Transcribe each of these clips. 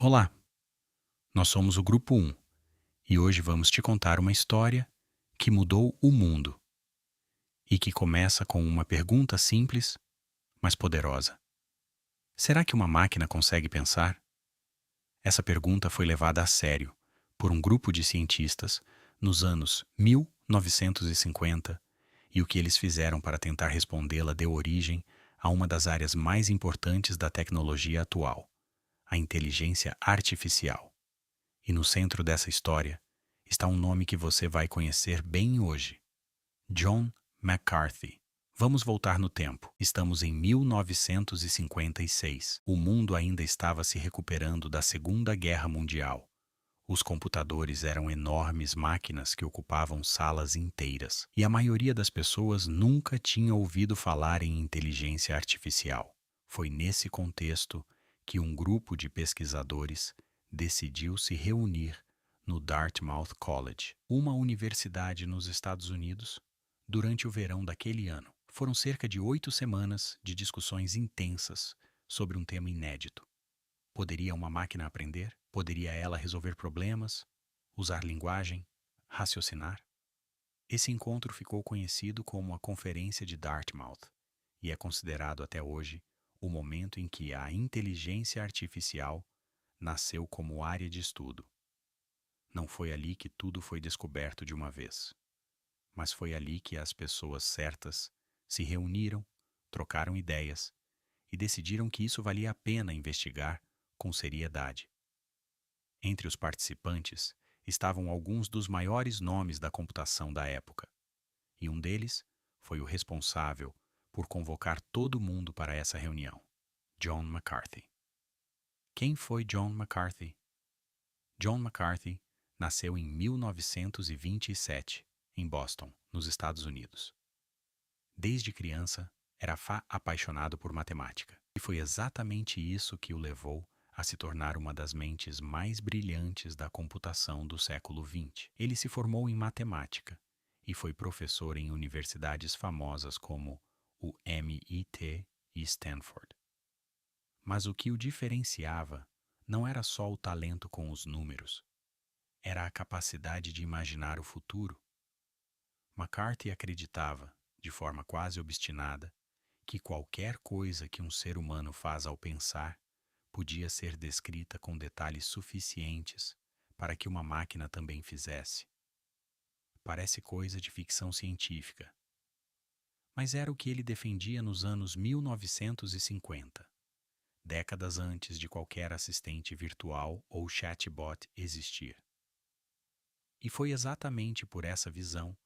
Olá, nós somos o Grupo 1 e hoje vamos te contar uma história que mudou o mundo e que começa com uma pergunta simples, mas poderosa. Será que uma máquina consegue pensar? Essa pergunta foi levada a sério por um grupo de cientistas nos anos 1950 e o que eles fizeram para tentar respondê-la deu origem a uma das áreas mais importantes da tecnologia atual, a inteligência artificial. E no centro dessa história está um nome que você vai conhecer bem hoje: John McCarthy. Vamos voltar no tempo. Estamos em 1956. O mundo ainda estava se recuperando da Segunda Guerra Mundial. Os computadores eram enormes máquinas que ocupavam salas inteiras, e a maioria das pessoas nunca tinha ouvido falar em inteligência artificial. Foi nesse contexto que um grupo de pesquisadores decidiu se reunir no Dartmouth College, uma universidade nos Estados Unidos, durante o verão daquele ano. Foram cerca de 8 semanas de discussões intensas sobre um tema inédito. Poderia uma máquina aprender? Poderia ela resolver problemas, usar linguagem, raciocinar? Esse encontro ficou conhecido como a Conferência de Dartmouth e é considerado até hoje o momento em que a inteligência artificial nasceu como área de estudo. Não foi ali que tudo foi descoberto de uma vez, mas foi ali que as pessoas certas se reuniram, trocaram ideias e decidiram que isso valia a pena investigar com seriedade. Entre os participantes estavam alguns dos maiores nomes da computação da época, e um deles foi o responsável por convocar todo mundo para essa reunião: John McCarthy. Quem foi John McCarthy? John McCarthy nasceu em 1927, em Boston, nos Estados Unidos. Desde criança, era apaixonado por matemática, e foi exatamente isso que o levou a se tornar uma das mentes mais brilhantes da computação do século XX. Ele se formou em matemática e foi professor em universidades famosas como o MIT e Stanford. Mas o que o diferenciava não era só o talento com os números, era a capacidade de imaginar o futuro. McCarthy acreditava, de forma quase obstinada, que qualquer coisa que um ser humano faz ao pensar podia ser descrita com detalhes suficientes para que uma máquina também fizesse. Parece coisa de ficção científica, mas era o que ele defendia nos anos 1950, décadas antes de qualquer assistente virtual ou chatbot existir. E foi exatamente por essa visão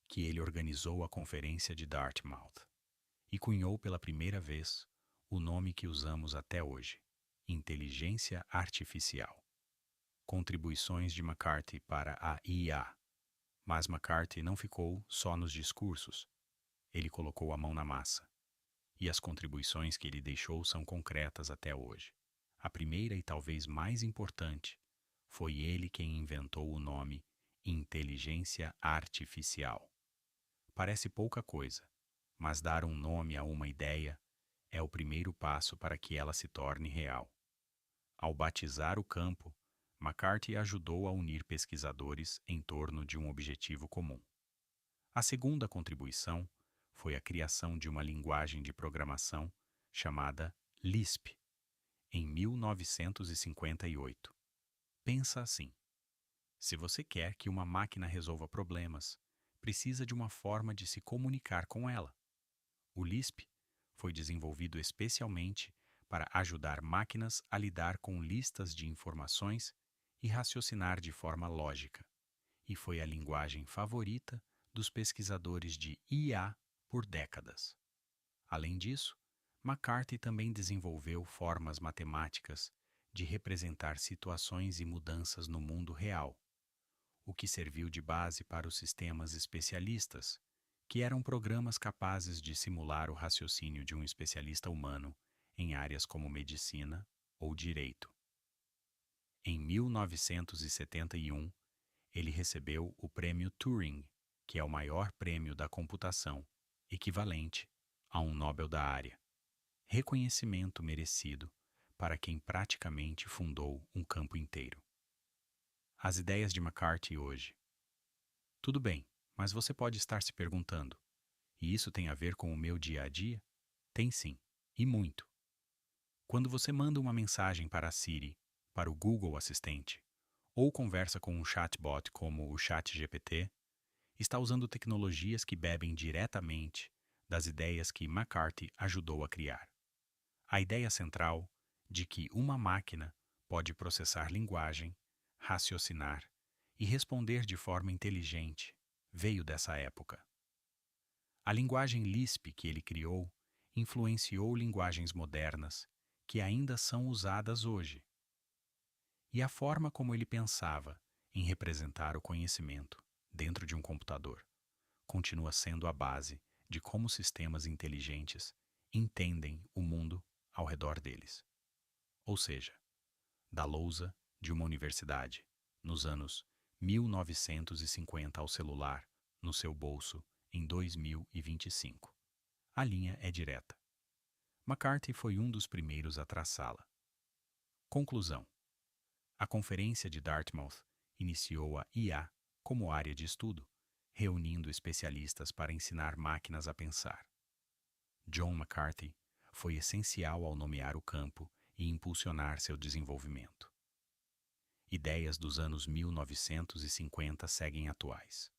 que ele organizou a Conferência de Dartmouth e cunhou pela primeira vez o nome que usamos até hoje: inteligência artificial. Contribuições de McCarthy para a IA. Mas McCarthy não ficou só nos discursos. Ele colocou a mão na massa. E as contribuições que ele deixou são concretas até hoje. A primeira e talvez mais importante foi ele quem inventou o nome inteligência artificial. Parece pouca coisa, mas dar um nome a uma ideia é o primeiro passo para que ela se torne real. Ao batizar o campo, McCarthy ajudou a unir pesquisadores em torno de um objetivo comum. A segunda contribuição foi a criação de uma linguagem de programação chamada Lisp, em 1958. Pensa assim: se você quer que uma máquina resolva problemas, precisa de uma forma de se comunicar com ela. O Lisp foi desenvolvido especialmente para ajudar máquinas a lidar com listas de informações e raciocinar de forma lógica, e foi a linguagem favorita dos pesquisadores de IA por décadas. Além disso, McCarthy também desenvolveu formas matemáticas de representar situações e mudanças no mundo real, o que serviu de base para os sistemas especialistas, que eram programas capazes de simular o raciocínio de um especialista humano em áreas como medicina ou direito. Em 1971, ele recebeu o Prêmio Turing, que é o maior prêmio da computação, equivalente a um Nobel da área. Reconhecimento merecido para quem praticamente fundou um campo inteiro. As ideias de McCarthy hoje. Tudo bem, mas você pode estar se perguntando: e isso tem a ver com o meu dia a dia? Tem sim, e muito. Quando você manda uma mensagem para a Siri, para o Google Assistente, ou conversa com um chatbot como o ChatGPT, está usando tecnologias que bebem diretamente das ideias que McCarthy ajudou a criar. A ideia central de que uma máquina pode processar linguagem, raciocinar e responder de forma inteligente veio dessa época. A linguagem Lisp que ele criou influenciou linguagens modernas que ainda são usadas hoje. E a forma como ele pensava em representar o conhecimento dentro de um computador continua sendo a base de como sistemas inteligentes entendem o mundo ao redor deles. Ou seja, da lousa de uma universidade, nos anos 1950 ao celular, no seu bolso, em 2025. A linha é direta. McCarthy foi um dos primeiros a traçá-la. Conclusão. A Conferência de Dartmouth iniciou a IA como área de estudo, reunindo especialistas para ensinar máquinas a pensar. John McCarthy foi essencial ao nomear o campo e impulsionar seu desenvolvimento. Ideias dos anos 1950 seguem atuais.